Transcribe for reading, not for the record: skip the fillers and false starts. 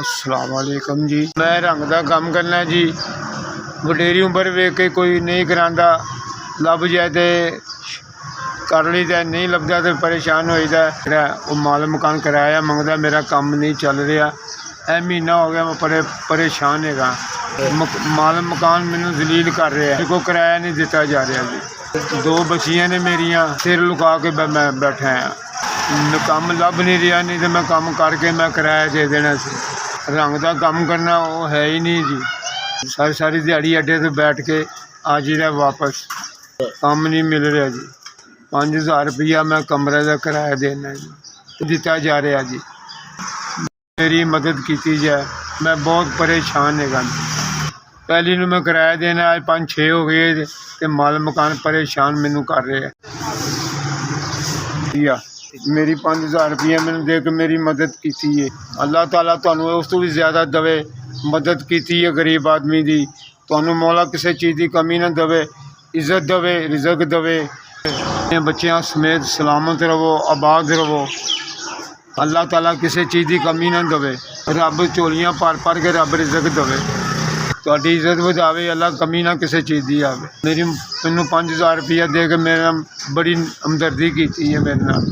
अस्सलाम वालेकुम जी। मैं रंग का काम करना जी। वडेरी उम्र वेख के कोई नहीं करांदा, लभ जाए तो कर लीदा, नहीं लभदा तो परेशान होईदा। वो माल मकान किराया मंगदा, मेरा काम नहीं चल रहा। यह महीना हो गया मैं परेशान है। माल मकान मैनू जलील कर रहा है, मेरे को किराया नहीं दिता जा रहा जी। दो बच्चियां ने मेरिया, सिर लुका के मैं बैठा हाँ। काम लभ नहीं रहा, नहीं तो मैं काम करके मैं किराया दे देना सी। रंग का काम करना वो है ही नहीं जी। सारी सारी दिहाड़ी अड्डे तो बैठ के आ जाइए वापस, काम नहीं मिल रहा जी। 5000 रुपया मैं कमरे का किराया देना जी, दिता जा रहा जी। मेरी मदद की जाए, मैं बहुत परेशान है। पहली नूं मैं किराया देना, अज 5-6 हो गए तो माल मकान परेशान मैनू कर रहे हैं। मेरी 5000 रुपया मैंने दे के मेरी मदद की है। अल्लाह ताला तुहानू उस तो भी ज़्यादा दवे, मदद की है गरीब आदमी की। तुहानू मौला किसी चीज़ की कमी ना दवे, इज्जत दवे, रिजक दवे। बच्चों समेत सलामत रवो, आबाद रवो। अल्लाह ताला किसी चीज़ की कमी ना दवे। रब झोलियाँ भर के रब रिजक दवे, तुहाडी इज्जत वधावे। अल्लाह कमी ना किसी चीज़ की आवे। मैनू 5000 रुपया दे के मेरा बड़ी हमदर्दी की है मेरे नाल।